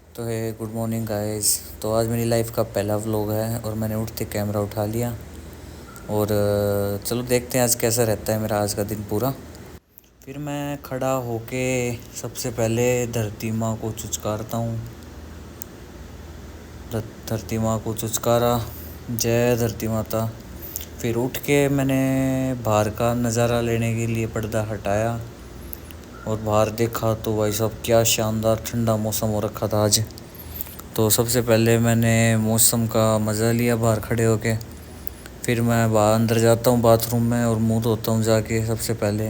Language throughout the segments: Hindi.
तो है गुड मॉर्निंग गाइस। तो आज मेरी लाइफ का पहला व्लॉग है और मैंने उठते कैमरा उठा लिया। और चलो देखते हैं आज कैसा रहता है मेरा आज का दिन पूरा। फिर मैं खड़ा होके सबसे पहले धरती माँ को चुचकारता हूँ। धरती माँ को चुचकारा, जय धरती माता। फिर उठ के मैंने बाहर का नज़ारा लेने के लिए पर्दा हटाया और बाहर देखा तो भाई साहब क्या शानदार ठंडा मौसम हो रखा था आज। तो सबसे पहले मैंने मौसम का मज़ा लिया बाहर खड़े होके। फिर मैं बाहर अंदर जाता हूँ बाथरूम में और मुंह धोता हूँ जाके सबसे पहले,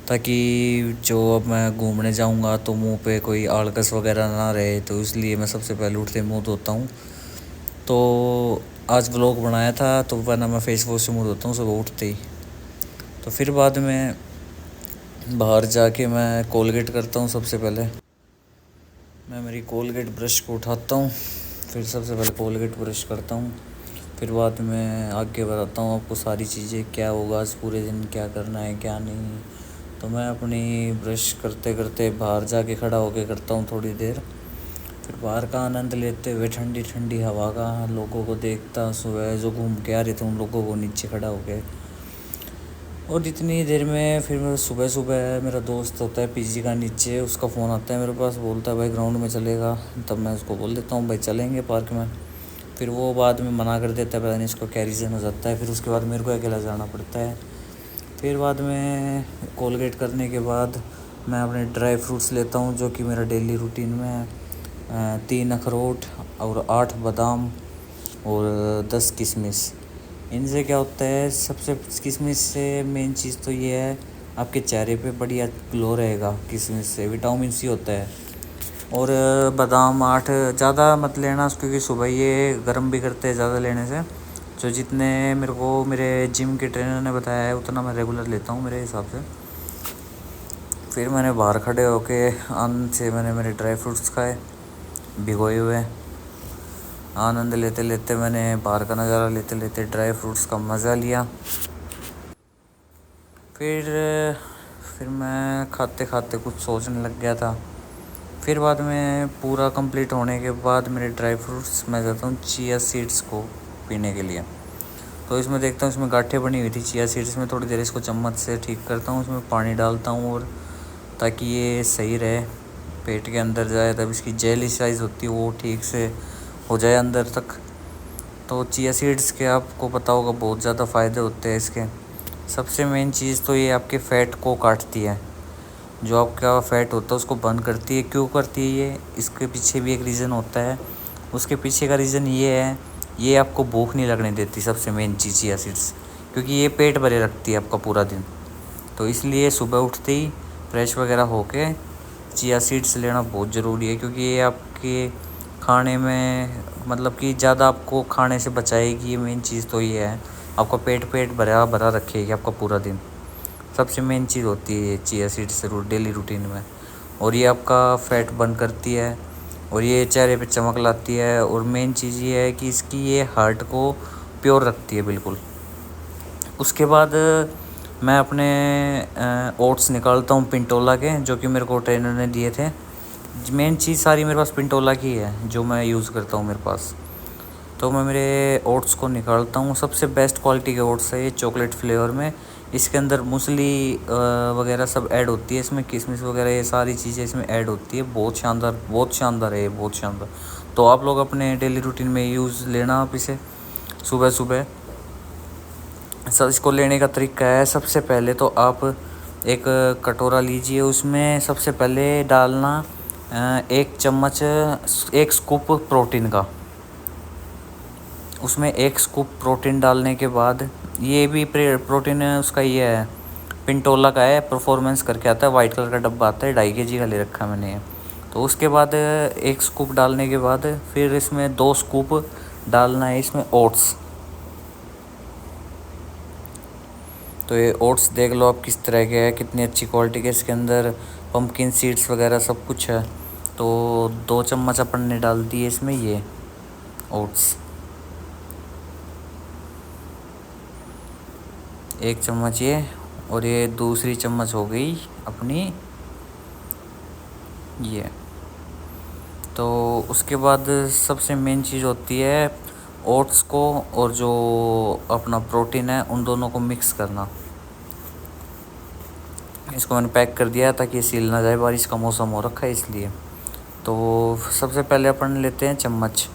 ताकि जो अब मैं घूमने जाऊँगा तो मुंह पे कोई आलकस वगैरह ना रहे, तो इसलिए मैं सबसे पहले उठते मुंह धोता हूँ। तो आज व्लॉग बनाया था तो वरना मैं फेस वॉश से मुंह धोता हूँ सुबह उठते ही। तो फिर बाद में बाहर जाके मैं कोलगेट करता हूँ। सबसे पहले मैं मेरी कोलगेट ब्रश को उठाता हूँ। फिर सबसे पहले कोलगेट ब्रश करता हूँ। फिर बाद में आगे बताता हूँ आपको सारी चीज़ें क्या होगा आज पूरे दिन, क्या करना है क्या नहीं। तो मैं अपनी ब्रश करते करते बाहर जाके खड़ा होके करता हूँ थोड़ी देर। फिर बाहर का आनंद लेते हुए ठंडी ठंडी हवा का, लोगों को देखता, सुबह जो घूम के आ रहे थे उन लोगों को नीचे खड़ा होके। और इतनी देर में फिर मैं सुबह सुबह मेरा दोस्त होता है पीजी का नीचे, उसका फ़ोन आता है मेरे पास, बोलता है भाई ग्राउंड में चलेगा। तब मैं उसको बोल देता हूँ भाई चलेंगे पार्क में। फिर वो बाद में मना कर देता है, पता नहीं इसको क्या रीज़न हो जाता है। फिर उसके बाद मेरे को अकेला जाना पड़ता है। फिर बाद में कोलगेट करने के बाद मैं अपने ड्राई फ्रूट्स लेता हूँ जो कि मेरा डेली रूटीन में है। 3 अखरोट और 8 बादाम और 10 किशमिश। इनसे क्या होता है, सबसे किशमिश से मेन चीज़ तो ये है आपके चेहरे पे बढ़िया ग्लो रहेगा। किशमिश से विटामिन सी होता है। और बादाम 8 ज़्यादा मत लेना क्योंकि सुबह ये गर्म भी करते हैं ज़्यादा लेने से। जो जितने मेरे को मेरे जिम के ट्रेनर ने बताया है उतना मैं रेगुलर लेता हूँ मेरे हिसाब से। फिर मैंने बाहर खड़े होके आनंद से मैंने मेरे ड्राई फ्रूट्स खाए भिगोए हुए। आनंद लेते लेते मैंने बाहर का नज़ारा लेते लेते ड्राई फ्रूट्स का मज़ा लिया। फिर मैं खाते खाते कुछ सोचने लग गया था। फिर बाद में पूरा कंप्लीट होने के बाद मेरे ड्राई फ्रूट्स मैं जाता हूँ चिया सीड्स को पीने के लिए। तो इसमें देखता हूँ इसमें गांठें बनी हुई थी चिया सीड्स में, थोड़ी देर इसको चम्मच से ठीक करता हूँ, इसमें पानी डालता हूँ और ताकि ये सही रहे पेट के अंदर जाए, तब इसकी जेली साइज़ होती है वो ठीक से हो जाए अंदर तक। तो चिया सीड्स के आपको पता होगा बहुत ज़्यादा फ़ायदे होते हैं इसके। सबसे मेन चीज़ तो ये आपके फ़ैट को काटती है, जो आपका फ़ैट होता है उसको बर्न करती है। क्यों करती है ये, इसके पीछे भी एक रीज़न होता है। उसके पीछे का रीज़न ये है, ये आपको भूख नहीं लगने देती सबसे मेन चीज़ चिया सीड्स, क्योंकि ये पेट भरे रखती है आपका पूरा दिन। तो इसलिए सुबह उठते ही फ्रेश वगैरह होके चिया सीड्स लेना बहुत ज़रूरी है, क्योंकि ये आपके खाने में मतलब कि ज़्यादा आपको खाने से बचाएगी। ये मेन चीज़ तो ये है, आपका पेट भरा भरा रखेगी आपका पूरा दिन। सबसे मेन चीज़ होती है चिया सीड्स डेली रूटीन में। और ये आपका फ़ैट बर्न करती है और ये चेहरे पे चमक लाती है। और मेन चीज़ ये है कि इसकी ये हार्ट को प्योर रखती है बिल्कुल। उसके बाद मैं अपने ओट्स निकालता हूँ पिंटोला के, जो कि मेरे को ट्रेनर ने दिए थे। मेन चीज़ सारी मेरे पास पिंटोला की है जो मैं यूज़ करता हूँ मेरे पास। तो मैं मेरे ओट्स को निकालता हूँ। सबसे बेस्ट क्वालिटी के ओट्स है ये चॉकलेट फ्लेवर में। इसके अंदर मूसली वगैरह सब ऐड होती है, इसमें किशमिश वगैरह ये सारी चीज़ें इसमें ऐड होती है। बहुत शानदार है ये, बहुत शानदार। तो आप लोग अपने डेली रूटीन में यूज़ लेना आप इसे सुबह सुबह। सर इसको लेने का तरीका है, सबसे पहले तो आप एक कटोरा लीजिए, उसमें सबसे पहले डालना 1 चम्मच 1 स्कूप प्रोटीन का। उसमें 1 स्कूप प्रोटीन डालने के बाद, ये भी प्रोटीन उसका ये है पिंटोला का है, परफॉर्मेंस करके आता है, वाइट कलर का डब्बा आता है, 2.5 kg का ले रखा है मैंने ये। तो उसके बाद 1 स्कूप डालने के बाद फिर इसमें 2 स्कूप डालना है इसमें ओट्स। तो ये ओट्स देख लो आप किस तरह के है, कितनी अच्छी क्वालिटी के, इसके अंदर पम्पकिन सीड्स वगैरह सब कुछ है। तो 2 चम्मच अपन ने डाल दिए इसमें ये ओट्स, 1 चम्मच ये, और ये दूसरी चम्मच हो गई अपनी ये। तो उसके बाद सबसे मेन चीज़ होती है ओट्स को और जो अपना प्रोटीन है उन दोनों को मिक्स करना। इसको मैंने पैक कर दिया ताकि सील ना जाए, बारिश का मौसम हो रखा है इसलिए। तो सबसे पहले अपन लेते हैं चम्मच।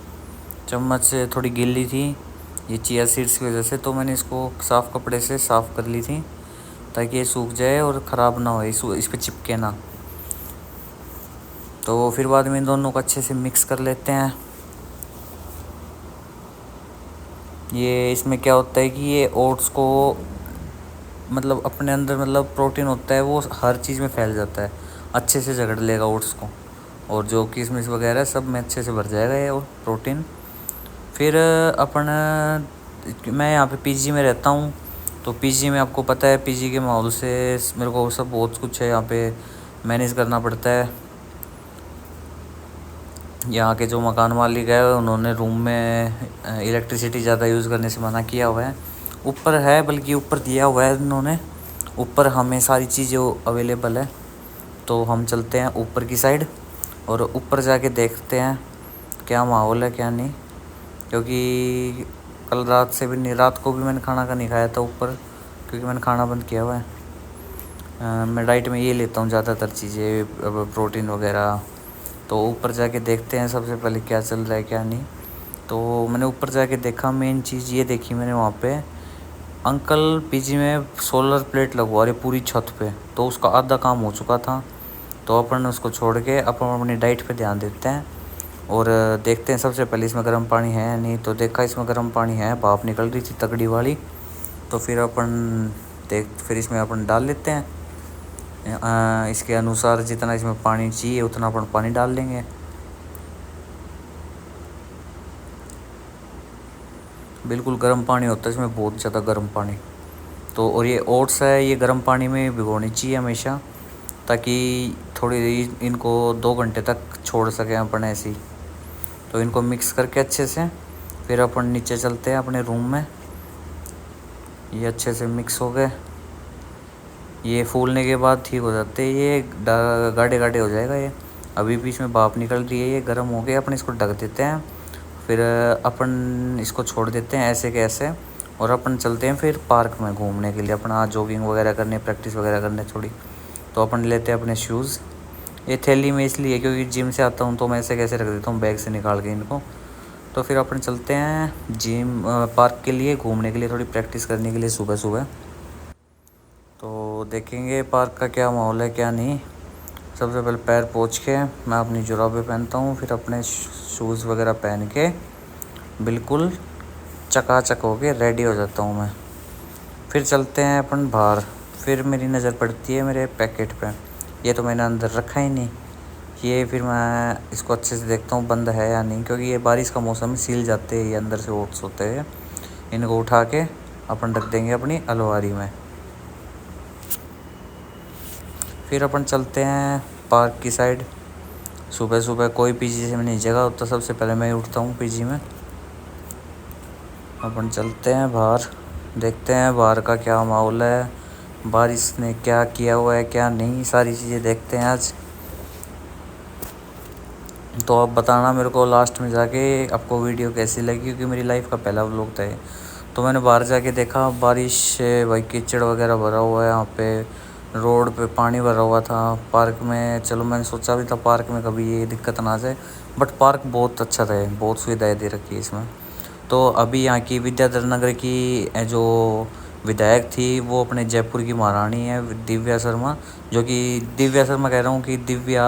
चम्मच थोड़ी गीली थी ये चिया सीड्स की वजह से, तो मैंने इसको साफ़ कपड़े से साफ़ कर ली थी ताकि ये सूख जाए और ख़राब ना हो, इस पर चिपके ना। तो फिर बाद में इन दोनों को अच्छे से मिक्स कर लेते हैं। ये इसमें क्या होता है कि ये ओट्स को मतलब अपने अंदर मतलब प्रोटीन होता है वो हर चीज़ में फैल जाता है, अच्छे से जकड़ लेगा ओट्स को, और जो किशमिश वगैरह सब में अच्छे से भर जाएगा ये और प्रोटीन। फिर मैं यहाँ पे पीजी में रहता हूँ, तो पीजी में आपको पता है पीजी के माहौल से मेरे को सब बहुत कुछ है यहाँ पे मैनेज करना पड़ता है। यहाँ के जो मकान मालिक है उन्होंने रूम में इलेक्ट्रिसिटी ज़्यादा यूज़ करने से मना किया हुआ है। ऊपर है, बल्कि ऊपर दिया हुआ है उन्होंने, ऊपर हमें सारी चीज़ें अवेलेबल है। तो हम चलते हैं ऊपर की साइड और ऊपर जाके देखते हैं क्या माहौल है क्या नहीं, क्योंकि कल रात से भी नहीं, रात को भी मैंने खाना का नहीं खाया था ऊपर, क्योंकि मैंने खाना बंद किया हुआ है। मैं डाइट में ये लेता हूँ ज़्यादातर चीज़ें, प्रोटीन वगैरह। तो ऊपर जाके देखते हैं सबसे पहले क्या चल रहा है क्या नहीं। तो मैंने ऊपर जाके देखा, मेन चीज़ ये देखी मैंने वहाँ पे अंकल पीजी में सोलर प्लेट लगवा रहे पूरी छत पे, तो उसका आधा काम हो चुका था। तो अपन उसको छोड़ के अपन अपनी डाइट पे ध्यान देते हैं और देखते हैं सबसे पहले इसमें गर्म पानी है या नहीं। तो देखा इसमें गर्म पानी है, भाप निकल रही थी तगड़ी वाली। तो फिर इसमें अपन डाल लेते हैं इसके अनुसार, जितना इसमें पानी चाहिए उतना अपन पानी डाल लेंगे। बिल्कुल गर्म पानी होता है इसमें, बहुत ज़्यादा गर्म पानी। तो और ये ओट्स है ये गर्म पानी में भिगोनी चाहिए हमेशा, ताकि थोड़ी इनको 2 घंटे तक छोड़ सकें अपन ऐसे ही। तो इनको मिक्स करके अच्छे से फिर अपन नीचे चलते हैं अपने रूम में। ये अच्छे से मिक्स हो गए, ये फूलने के बाद ठीक हो जाते हैं, ये गाढ़े गाढ़े हो जाएगा। ये अभी भी इसमें भाप निकल रही है, ये गर्म हो गया। अपन इसको ढक देते हैं, फिर अपन इसको छोड़ देते हैं ऐसे के ऐसे, और अपन चलते हैं फिर पार्क में घूमने के लिए, अपना जॉगिंग वगैरह करने, प्रैक्टिस वगैरह करने थोड़ी। तो अपन लेते हैं अपने शूज़। ये थैली में इसलिए क्योंकि जिम से आता हूँ तो मैं ऐसे कैसे रख देता हूँ बैग से निकाल के इनको। तो फिर अपन चलते हैं जिम पार्क के लिए घूमने के लिए, थोड़ी प्रैक्टिस करने के लिए सुबह सुबह। तो देखेंगे पार्क का क्या माहौल है क्या नहीं। सबसे पहले पैर पोंछ के मैं अपनी जुराबें पहनता हूँ, फिर अपने शूज़ वगैरह पहन के बिल्कुल चकाचक हो के रेडी हो जाता हूँ मैं। फिर चलते हैं अपन बाहर। फिर मेरी नज़र पड़ती है मेरे पैकेट पे, ये तो मैंने अंदर रखा ही नहीं। ये फिर मैं इसको अच्छे से देखता हूँ बंद है या नहीं, क्योंकि ये बारिश का मौसम सील जाते हैं ये अंदर से ओट्स होते हैं। इनको उठा के अपन रख देंगे अपनी अलमारी में। फिर अपन चलते हैं पार्क की साइड। सुबह सुबह कोई पीजी से नहीं जगह होता, सबसे पहले मैं उठता हूँ पीजी में। अपन चलते हैं बाहर, देखते हैं बाहर का क्या माहौल है, बारिश ने क्या किया हुआ है क्या नहीं, सारी चीज़ें देखते हैं आज। तो आप बताना मेरे को लास्ट में जाके आपको वीडियो कैसी लगी, क्योंकि मेरी लाइफ का पहला व्लॉग था ये। तो मैंने बाहर जाके देखा बारिश से भाई कीचड़ वगैरह भरा हुआ है, यहाँ पे रोड पे पानी भरा हुआ था। पार्क में चलो मैंने सोचा भी था पार्क में कभी ये दिक्कत ना आ जाए, बट पार्क बहुत अच्छा था, बहुत सुविधाएं दे रखी है इसमें। तो अभी यहाँ की विद्याधर नगर की जो विधायक थी वो अपने जयपुर की महारानी है दिव्या शर्मा, जो कि दिव्या शर्मा कह रहा हूँ कि दिव्या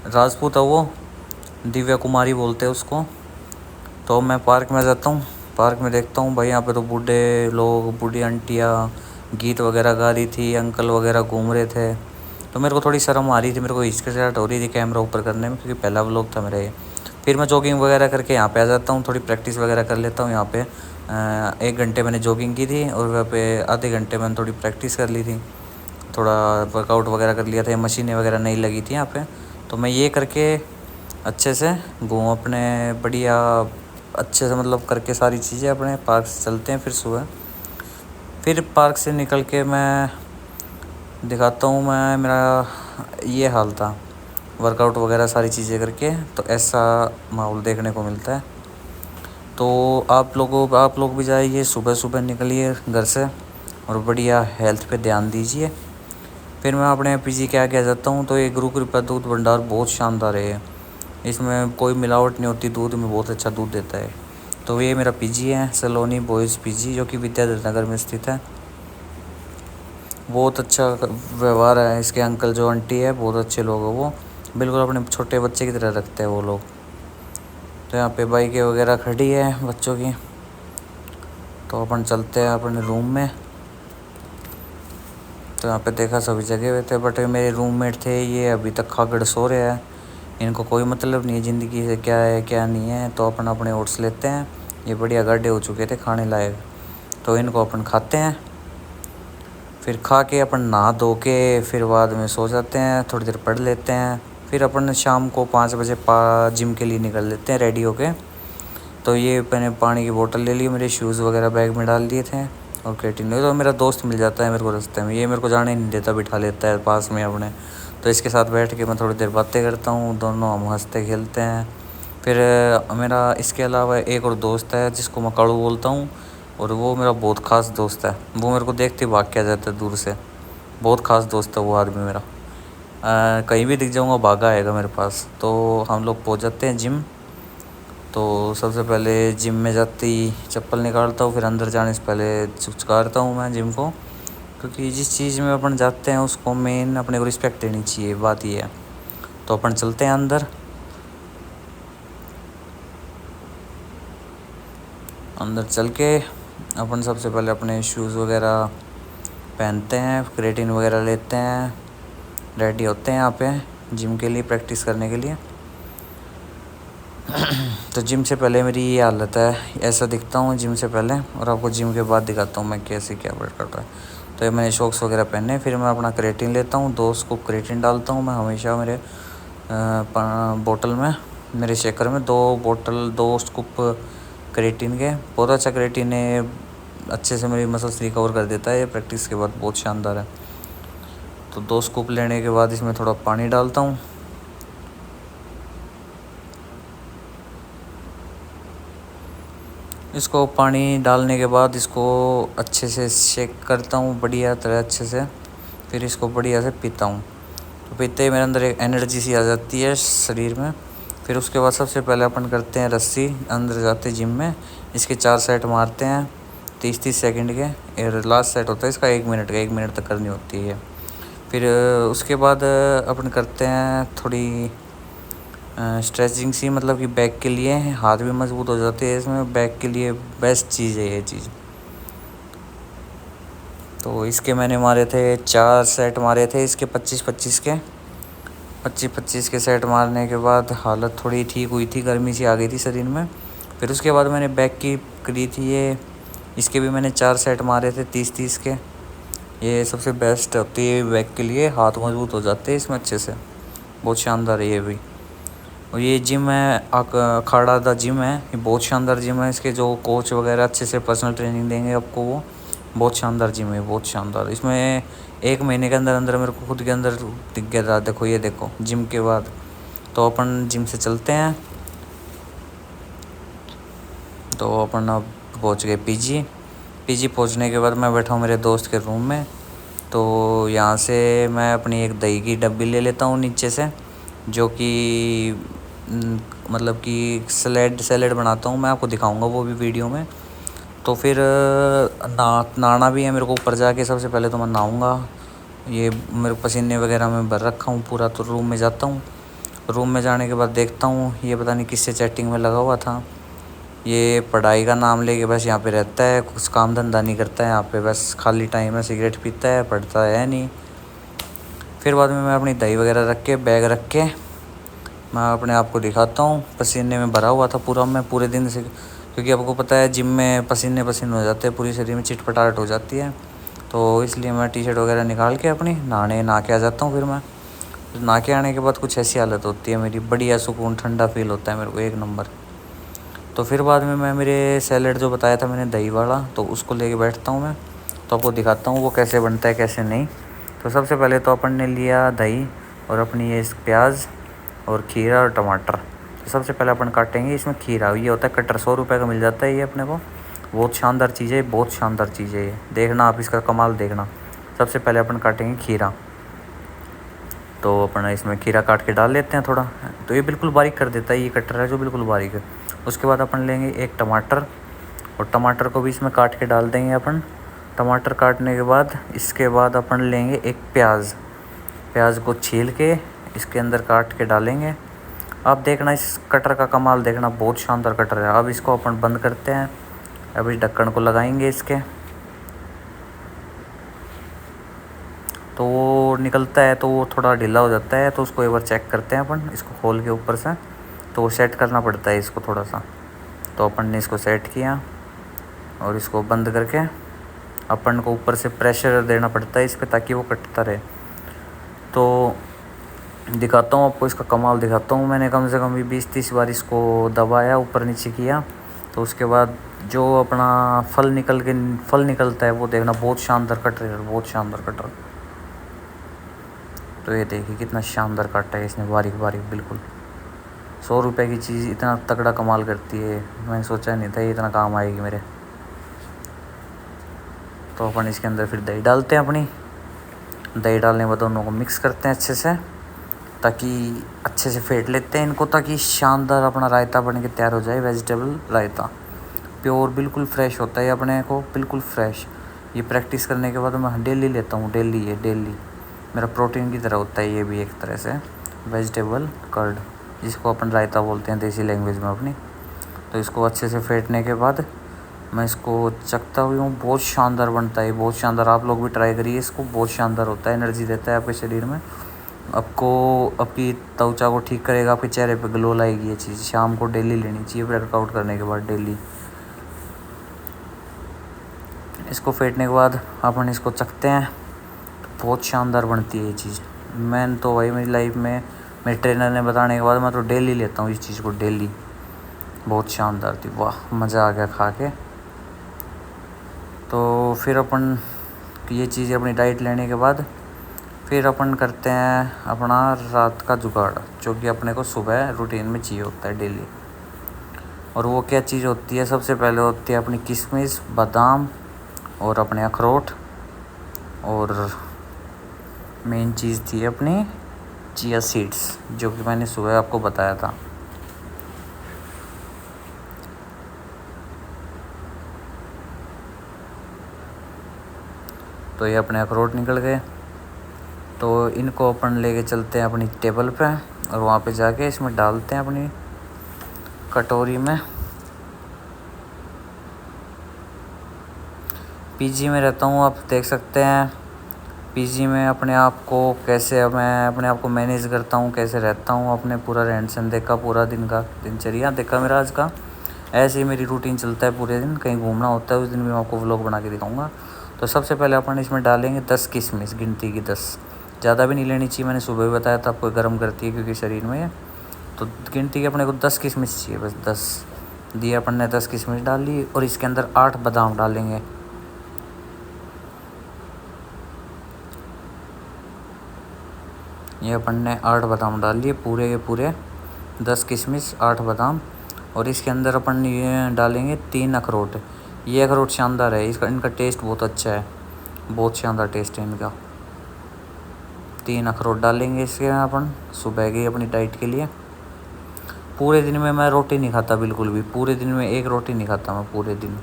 राजपूत है, वो दिव्या कुमारी बोलते हैं उसको। तो मैं पार्क में जाता हूँ, पार्क में देखता हूँ भाई यहाँ पे तो बूढ़े लोग, बूढ़ी आंटियाँ गीत वगैरह गा रही थी, अंकल वगैरह घूम रहे थे। तो मेरे को थोड़ी शर्म आ रही थी, मेरे को हिचकिचाहट हो रही थी कैमरा ऊपर करने में, क्योंकि पहला व्लॉग था मेरा ये। फिर मैं जॉगिंग वगैरह करके यहाँ पे आ जाता हूँ, थोड़ी प्रैक्टिस वगैरह कर लेता हूँ यहाँ पे। 1 घंटे मैंने जॉगिंग की थी और वहाँ पे आधे घंटे मैंने थोड़ी प्रैक्टिस कर ली थी, थोड़ा वर्कआउट वगैरह कर लिया था। मशीनें वगैरह नहीं लगी थी यहाँ पे, तो मैं ये करके अच्छे से घूम अपने बढ़िया अच्छे से मतलब करके सारी चीज़ें अपने पार्क से चलते हैं। फिर सुबह फिर पार्क से निकल के मैं दिखाता हूँ, मैं मेरा ये हाल था वर्कआउट वगैरह सारी चीज़ें करके, तो ऐसा माहौल देखने को मिलता है। तो आप लोग भी जाइए, सुबह सुबह निकलिए घर से और बढ़िया हेल्थ पे ध्यान दीजिए। फिर मैं अपने पीजी के आगे आ जाता हूँ। तो ये गुरु कृपा दूध भंडार बहुत शानदार है, इसमें कोई मिलावट नहीं होती, दूध में बहुत अच्छा दूध देता है। तो ये मेरा पीजी है, सलोनी बॉयज़ पीजी, जो कि विद्याधर नगर में स्थित है। बहुत अच्छा व्यवहार है इसके अंकल जो आंटी है, बहुत अच्छे लोग हैं वो, बिल्कुल अपने छोटे बच्चे की तरह रखते हैं वो लोग। तो यहाँ पे बाइकें वगैरह खड़ी है बच्चों की। तो अपन चलते हैं अपने रूम में। तो यहाँ पे देखा सभी जगह हुए थे, बट मेरे रूममेट थे ये अभी तक खागड़ सो रहे हैं। इनको कोई मतलब नहीं है ज़िंदगी से, क्या है क्या नहीं है। तो अपन अपने ओट्स लेते हैं, ये बढ़िया गड्ढे हो चुके थे खाने लायक, तो इनको अपन खाते हैं। फिर खा के अपन नहा धो के फिर बाद में सो जाते हैं, थोड़ी देर पढ़ लेते हैं। फिर अपन शाम को 5 बजे जिम के लिए निकल लेते हैं रेडी होके। तो ये मैंने पानी की बोतल ले ली, मेरे शूज़ वगैरह बैग में डाल दिए थे और क्रेटिन। तो मेरा दोस्त मिल जाता है मेरे को रास्ते में, ये मेरे को जाने नहीं देता, बिठा लेता है पास में अपने। तो इसके साथ बैठ के मैं थोड़ी देर बातें करता हूँ, दोनों हम हंसते खेलते हैं। फिर मेरा इसके अलावा एक और दोस्त है जिसको मैं कालू बोलता हूँ, और वो मेरा बहुत ख़ास दोस्त है। वो मेरे को देखते भाग के आ जाता है दूर से, बहुत ख़ास दोस्त है वो आदमी मेरा। कहीं भी दिख जाऊँगा भागा आएगा मेरे पास। तो हम लोग पहुँच जाते हैं जिम। तो सबसे पहले जिम में जाते ही चप्पल निकालता हूँ, फिर अंदर जाने से पहले चुचकारता हूँ मैं जिम को, क्योंकि जिस चीज़ में अपन जाते हैं उसको मेन अपने को रिस्पेक्ट देनी चाहिए, बात ये है। तो अपन चलते हैं अंदर। अंदर चल के अपन सबसे पहले अपने शूज़ वगैरह पहनते हैं, क्रेटिन वगैरह लेते हैं, रेडी होते हैं यहाँ पे जिम के लिए, प्रैक्टिस करने के लिए। तो जिम से पहले मेरी ये हालत है, ऐसा दिखता हूँ जिम से पहले, और आपको जिम के बाद दिखाता हूँ मैं कैसे क्या वर्क कर रहा है। तो ये मैंने शॉक्स वगैरह पहने, फिर मैं अपना क्रेटिन लेता हूँ, 2 स्कूप क्रेटिन डालता हूँ मैं हमेशा मेरे बोतल में, मेरे शेकर में 2 स्कूप क्रेटिन के। बहुत अच्छा क्रेटिन है, अच्छे से मेरी मसल्स रिकवर कर देता है ये प्रैक्टिस के बाद, बहुत शानदार है। तो 2 स्कूप लेने के बाद इसमें थोड़ा पानी डालता हूँ। इसको पानी डालने के बाद इसको अच्छे से शेक करता हूँ बढ़िया तरह अच्छे से, फिर इसको बढ़िया से पीता हूँ। तो पीते ही मेरे अंदर एक एनर्जी सी आ जाती है शरीर में। फिर उसके बाद सबसे पहले अपन करते हैं रस्सी, अंदर जाते जिम में, इसके 4 सेट मारते हैं 30-30 सेकंड के, और लास्ट सेट होता है इसका 1 मिनट का, 1 मिनट तक करनी होती है। फिर उसके बाद अपन करते हैं थोड़ी स्ट्रेचिंग सी, मतलब कि बैक के लिए, हाथ भी मजबूत हो जाते हैं इसमें, बैक के लिए बेस्ट चीज़ है ये चीज़। तो इसके मैंने मारे थे 4 सेट मारे थे इसके 25-25 के, 25-25 के सेट मारने के बाद हालत थोड़ी ठीक हुई थी, गर्मी सी आ गई थी शरीर में। फिर उसके बाद मैंने बैक की करी थी ये, इसके भी मैंने 4 सेट मारे थे 30-30 के। ये सबसे बेस्ट होती है बैक के लिए, हाथ मजबूत हो जाते हैं इसमें अच्छे से, बहुत शानदार है ये भी। और ये जिम है अखाड़ा दा जिम है, ये बहुत शानदार जिम है। इसके जो कोच वगैरह अच्छे से पर्सनल ट्रेनिंग देंगे आपको, वो बहुत शानदार जिम है, बहुत शानदार। इसमें 1 महीने के अंदर अंदर मेरे को खुद के अंदर दिख गया था, देखो ये देखो जिम के बाद। तो अपन जिम से चलते हैं। तो अपन अब पहुँच गए पीजी पहुँचने के बाद मैं बैठा हूँ मेरे दोस्त के रूम में। तो यहाँ से मैं अपनी एक दही की डब्बी ले लेता हूँ नीचे से, जो कि मतलब कि सैलेड बनाता हूँ मैं, आपको दिखाऊंगा वो भी वीडियो में। तो फिर नहाना भी है मेरे को ऊपर जाके, सबसे पहले तो मैं नहाऊंगा। ये मेरे पसीने वगैरह में भर रखा हूँ पूरा। तो रूम में जाता हूँ, रूम में जाने के बाद देखता हूँ ये पता नहीं किससे चैटिंग में लगा हुआ था, ये पढ़ाई का नाम लेके बस यहाँ पे रहता है, कुछ काम धंधा नहीं करता है यहाँ पे, बस खाली टाइम है सिगरेट पीता है, पढ़ता है नहीं। फिर बाद में मैं अपनी दही वगैरह रख के बैग रख के मैं अपने आप को दिखाता हूँ, पसीने में भरा हुआ था पूरा मैं पूरे दिन से, क्योंकि आपको पता है जिम में पसीने हो जाते हैं, पूरी शरीर में चिटपटाहट हो जाती है। तो इसलिए मैं टी-शर्ट वगैरह निकाल के अपनी नहा के आ जाता हूँ। फिर मैं नहा के आने के बाद कुछ ऐसी हालत होती है मेरी, बढ़िया सुकून ठंडा फील होता है मेरे को, 1 नंबर। तो फिर बाद में मैं मेरे सैलेड जो बताया था मैंने दही वाला, तो उसको लेके बैठता हूँ मैं, तो आपको दिखाता हूँ वो कैसे बनता है कैसे नहीं। तो सबसे पहले तो अपन ने लिया दही और अपनी ये प्याज, और खीरा और टमाटर। तो सबसे पहले अपन काटेंगे इसमें खीरा। ये होता है कटर, 100 रुपये का मिल जाता है ये अपने को। बहुत शानदार चीज़ है, बहुत शानदार चीज़ है ये, देखना आप इसका कमाल देखना। सबसे पहले अपन काटेंगे खीरा। तो अपन इसमें खीरा काट के डाल लेते हैं थोड़ा। तो ये बिल्कुल बारीक कर देता है, ये कटर है जो बिल्कुल बारीक है। उसके बाद अपन लेंगे एक टमाटर, और टमाटर को भी इसमें काट के डाल देंगे अपन। टमाटर काटने के बाद इसके बाद अपन लेंगे एक प्याज। प्याज को छील के इसके अंदर काट के डालेंगे। अब देखना इस कटर का कमाल देखना, बहुत शानदार कटर है। अब इसको अपन बंद करते हैं। अब इस ढक्कन को लगाएंगे इसके, तो वो निकलता है तो वो थोड़ा ढीला हो जाता है। तो उसको एक बार चेक करते हैं अपन, इसको खोल के ऊपर से। तो वो सेट करना पड़ता है इसको थोड़ा सा। तो अपन ने इसको सेट किया और इसको बंद करके अपन को ऊपर से प्रेशर देना पड़ता है इस पर, ताकि वो कटता रहे। तो दिखाता हूँ आपको इसका कमाल दिखाता हूँ। मैंने कम से कम भी 20-30 बार इसको दबाया, ऊपर नीचे किया। तो उसके बाद जो अपना फल निकलता है वो देखना, बहुत शानदार कटर है, बहुत शानदार कटर। तो ये देखिए कितना शानदार काटा है इसने, बारीक बारीक बिल्कुल। 100 रुपये की चीज़ इतना तगड़ा कमाल करती है, मैंने सोचा नहीं था ये इतना काम आएगी मेरे। तो अपन इसके अंदर फिर दही डालते हैं अपनी। दही डालने के बाद दोनों को मिक्स करते हैं अच्छे से, ताकि अच्छे से फेंट लेते हैं इनको, ताकि शानदार अपना रायता बन के तैयार हो जाए। वेजिटेबल रायता प्योर बिल्कुल फ्रेश होता है अपने को, बिल्कुल फ्रेश। ये प्रैक्टिस करने के बाद मैं डेली लेता हूँ, डेली मेरा प्रोटीन की तरह होता है ये भी एक तरह से। वेजिटेबल कर्ड, जिसको अपन रायता बोलते हैं देसी लैंग्वेज में अपनी। तो इसको अच्छे से फेंटने के बाद मैं इसको चखता हुई हूँ, बहुत शानदार बनता है, बहुत शानदार। आप लोग भी ट्राई करिए इसको, बहुत शानदार होता है, एनर्जी देता है आपके शरीर में। आपको आपकी त्वचा को ठीक करेगा, आपके चेहरे पे ग्लो लाएगी ये चीज़। शाम को डेली लेनी चाहिए वर्कआउट करने के बाद, डेली। इसको फेंटने के बाद अपन इसको चखते हैं, तो बहुत शानदार बनती है ये चीज़। मैंने तो भाई मेरी लाइफ में मेरे ट्रेनर ने बताने के बाद मैं तो डेली लेता हूँ इस चीज़ को, डेली। बहुत शानदार थी, वाह मज़ा आ गया खा के। तो फिर अपन ये चीज़ अपनी डाइट लेने के बाद फिर अपन करते हैं अपना रात का जुगाड़, जो कि अपने को सुबह रूटीन में चाहिए होता है डेली। और वो क्या चीज़ होती है, सबसे पहले होती है अपनी किशमिश, बादाम और अपने अखरोट, और मेन चीज़ थी अपनी चिया सीड्स, जो कि मैंने सुबह आपको बताया था। तो ये अपने अखरोट निकल गए। तो इनको अपन लेके चलते हैं अपनी टेबल पे, और वहाँ पे जाके इसमें डालते हैं अपनी कटोरी में। पीजी में रहता हूँ, आप देख सकते हैं पीजी में अपने आप को कैसे मैं अपने आप को मैनेज करता हूँ, कैसे रहता हूँ। अपने पूरा रहन सहन देखा, पूरा दिन का दिनचर्या देखा मेरा आज का। ऐसे ही मेरी रूटीन चलता है पूरे दिन। कहीं घूमना होता है उस दिन भी मैं आपको व्लॉग बना के दिखाऊंगा। तो सबसे पहले अपन इसमें डालेंगे 10 किशमिश, गिनती की 10। ज़्यादा भी नहीं लेनी चाहिए, मैंने सुबह भी बताया था आपको, गर्म करती है क्योंकि शरीर में। तो गिनती के अपने को 10 किशमिश चाहिए, बस 10 दिए अपन ने। 10 किशमिश डाल ली, और इसके अंदर 8 बादाम डालेंगे। ये अपन ने 8 बादाम डाल लिए, पूरे के पूरे 10 किशमिश, 8 बादाम। और इसके अंदर अपन ये डालेंगे 3 अखरोट। ये अखरोट शानदार है, इनका टेस्ट बहुत अच्छा है, बहुत शानदार टेस्ट है इनका। 3 अखरोट डालेंगे इसके अपन सुबह की अपनी डाइट के लिए। पूरे दिन में मैं रोटी नहीं खाता बिल्कुल भी, पूरे दिन में एक रोटी नहीं खाता मैं पूरे दिन।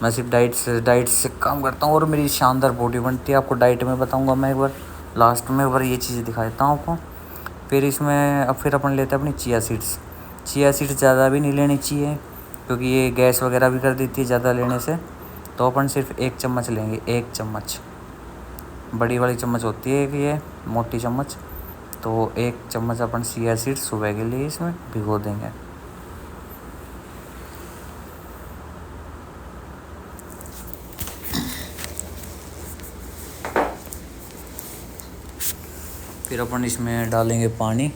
मैं सिर्फ डाइट से काम करता हूँ, और मेरी शानदार बॉडी बनती है। आपको डाइट में बताऊँगा मैं एक बार, लास्ट में एक बार ये चीज़ दिखा देता हूँ आपको। फिर इसमें अब फिर अपन लेते हैं अपनी चिया सीड्स। चिया सीड्स ज़्यादा भी नहीं लेनी चाहिए, क्योंकि ये गैस वगैरह भी कर देती है ज़्यादा लेने से। तो अपन सिर्फ 1 चम्मच लेंगे, 1 चम्मच। बड़ी वाली चम्मच होती है एक, ये मोटी चम्मच। तो 1 चम्मच अपन चिया सीड्स सुबह के लिए इसमें भिगो देंगे। फिर अपन इसमें डालेंगे पानी।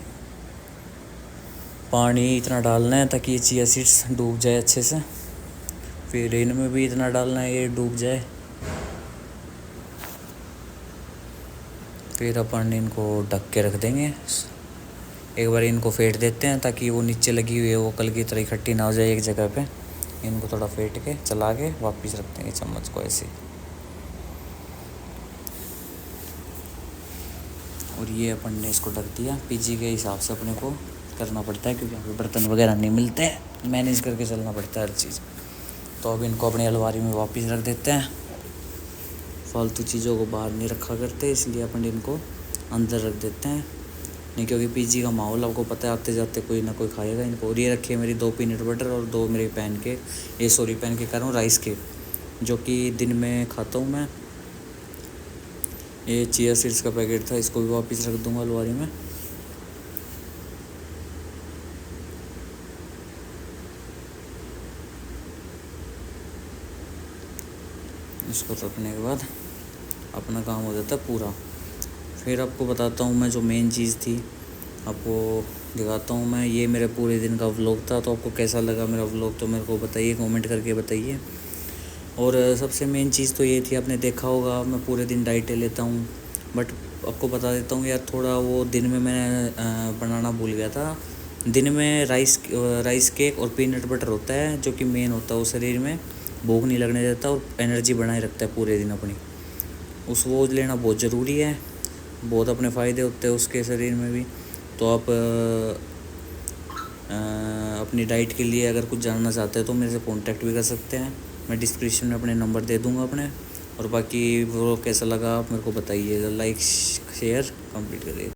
पानी इतना डालना है ताकि ये चिया सीड्स डूब जाए अच्छे से। फिर इनमें भी इतना डालना है ये डूब जाए। फिर अपन इनको ढक के रख देंगे एक बार इनको फेंट देते हैं ताकि वो नीचे लगी हुई है वो कल की तरह इकट्ठी ना हो जाए एक जगह पे। इनको थोड़ा फेंट के चला के वापस रखते हैं चम्मच को ऐसे। और ये अपन ने इसको ढक दिया। पीजी के हिसाब से अपने को करना पड़ता है क्योंकि यहाँ पे बर्तन वगैरह नहीं मिलते हैं, मैनेज करके चलना पड़ता है हर चीज़। तो अब इनको अपनी अलमारी में वापस रख देते हैं। फालतू चीज़ों को बाहर नहीं रखा करते, इसलिए अपन इनको अंदर रख देते हैं। नहीं क्योंकि पीजी का माहौल आपको पता है, आते जाते कोई ना कोई खाएगा इनको। और ये रखी है मेरी 2 पीनट बटर और 2 मेरे पैन के, पैन के कर रहा हूँ राइस के, जो कि दिन में खाता हूँ मैं। ये चिया सीड्स का पैकेट था, इसको भी वापस रख दूँगा अलमारी में। इसको रखने के बाद अपना काम हो जाता है पूरा। फिर आपको बताता हूँ मैं जो मेन चीज़ थी, आपको दिखाता हूँ मैं। ये मेरे पूरे दिन का व्लॉग था। तो आपको कैसा लगा मेरा व्लॉग तो मेरे को बताइए, कमेंट करके बताइए। और सबसे मेन चीज़ तो ये थी, आपने देखा होगा मैं पूरे दिन डाइटें लेता हूँ, बट आपको बता देता हूँ यार, थोड़ा वो दिन में मैं बनाना भूल गया था। दिन में राइस केक और पीनट बटर होता है जो कि मेन होता है, वो शरीर में भूख नहीं लगने देता और एनर्जी बनाए रखता है पूरे दिन अपनी। वो लेना बहुत ज़रूरी है, बहुत अपने फ़ायदे होते हैं उसके शरीर में भी। तो आप अपनी डाइट के लिए अगर कुछ जानना चाहते हैं तो मेरे से कांटेक्ट भी कर सकते हैं। मैं डिस्क्रिप्शन में अपने नंबर दे दूंगा अपने। और बाकी वो कैसा लगा आप मेरे को बताइएगा, लाइक शेयर कंप्लीट करिए।